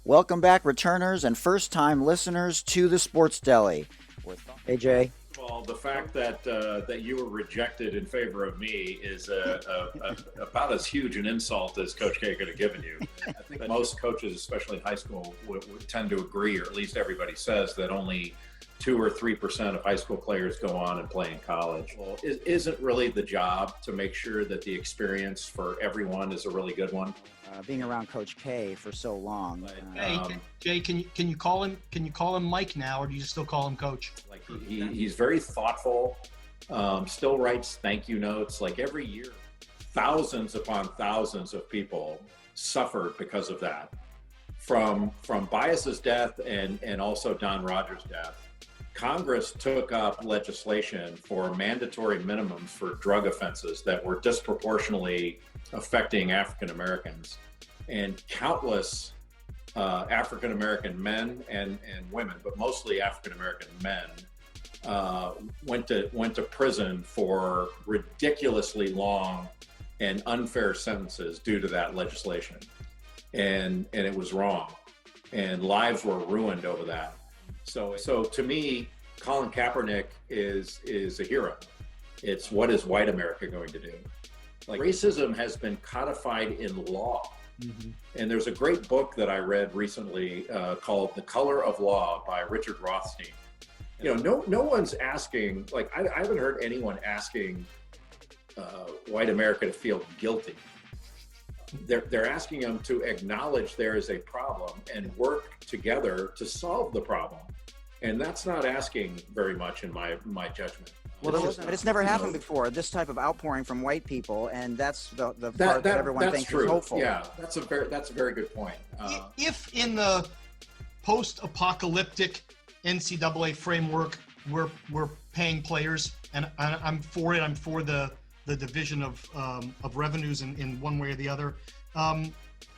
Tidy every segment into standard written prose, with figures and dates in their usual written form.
Welcome back, returners and first-time listeners to the Sports Deli. Hey, Jay. Well, the fact that you were rejected in favor of me is about as huge an insult as Coach K could have given you. I think most coaches, especially in high school, would tend to agree, or at least everybody says, that only 2 or 3% of high school players go on and play in college. Well, it isn't really the job to make sure that the experience for everyone is a really good one. Being around Coach K for so long. Hey, Jay, can you call him Mike now, or do you still call him Coach? Like he's very thoughtful. Still writes thank you notes. Like every year, thousands upon thousands of people suffered because of that. From Bias's death and also Don Rogers' death, Congress took up legislation for mandatory minimums for drug offenses that were disproportionately affecting African Americans, and countless African American men and women, but mostly African American men, went to prison for ridiculously long and unfair sentences due to that legislation, and it was wrong, and lives were ruined over that. So to me, Colin Kaepernick is a hero. It's what is white America going to do? Like, racism has been codified in law. Mm-hmm. And there's a great book that I read recently called The Color of Law by Richard Rothstein. You know, no one's asking, like, I haven't heard anyone asking white America to feel guilty. They're asking them to acknowledge there is a problem and work together to solve the problem. And that's not asking very much in my judgment. Well, but it's never happened before, this type of outpouring from white people, and that's the part that everyone thinks is hopeful. Yeah, that's a very good point. If in the post-apocalyptic NCAA framework we're paying players, and I'm for it, I'm for the division of revenues in one way or the other,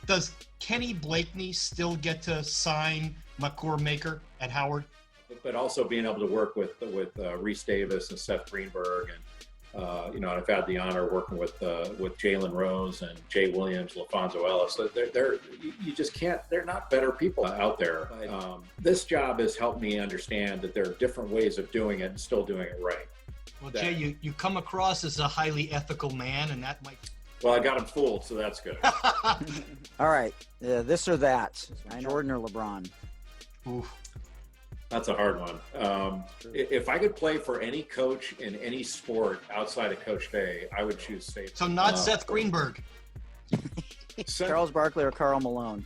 does Kenny Blakeney still get to sign Makur Maker at Howard? But also being able to work with Reese Davis and Seth Greenberg, and and I've had the honor of working with Jalen Rose and Jay Williams, LaFonso Ellis. So you just can't. They're not better people out there. This job has helped me understand that there are different ways of doing it and still doing it right. Well, Jay, you come across as a highly ethical man, and that might. Well, I got him fooled, so that's good. All right, this or that, Jordan or LeBron? Oof. That's a hard one. If I could play for any coach in any sport outside of Coach K, I would choose Saban. So not Seth Greenberg. Charles Barkley or Karl Malone?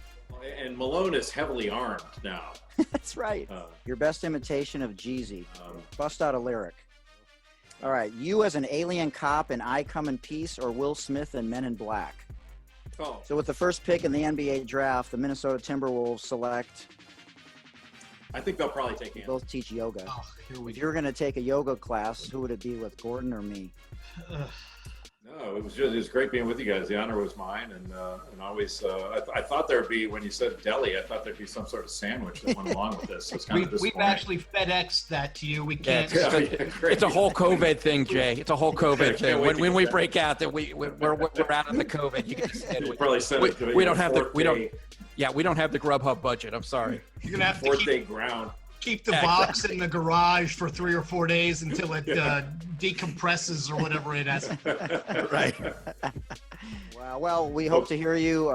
And Malone is heavily armed now. That's right. Your best imitation of Jeezy. Bust out a lyric. All right, you as an alien cop in I Come in Peace, or Will Smith in Men in Black? Oh. So with the first pick in the NBA draft, the Minnesota Timberwolves select... I think they'll probably take him. Both teach yoga. Oh, here we if you're going to take a yoga class, who would it be with, Gordon or me? No, it was great being with you guys. The honor was mine, and always I thought there'd be, when you said Deli, I thought there'd be some sort of sandwich that went along with this. So it's kind of we've actually FedExed that to you. We can't. It's a whole COVID thing, Jay. It's a whole COVID thing. When we break out that we're out of the COVID, you can just probably send it to me. We don't have we don't have the Grubhub budget. I'm sorry. You're gonna have to keep the box in the garage for 3 or 4 days until it decompresses or whatever it has. Right. Wow. Well, we hope to hear you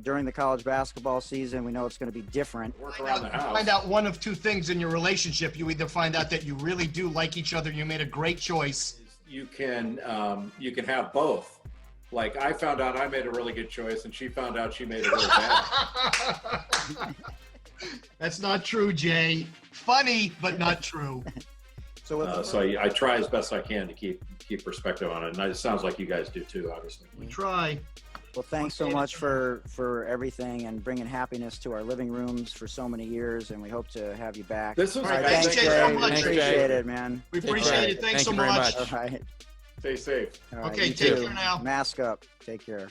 during the college basketball season. We know it's going to be different. Find out one of two things in your relationship. You either find out that you really do like each other, you made a great choice. You can have both. Like, I found out I made a really good choice, and she found out she made a really bad. That's not true, Jay. Funny, but not true. So I try as best I can to keep perspective on it, and it sounds like you guys do too, obviously. We try. Well, thanks so much for everything and bringing happiness to our living rooms for so many years, and we hope to have you back. This was thanks, Jay, so much. Appreciate it, man. We appreciate it. Thanks so much. All right. Stay safe. All right, okay, take care now. Mask up. Take care.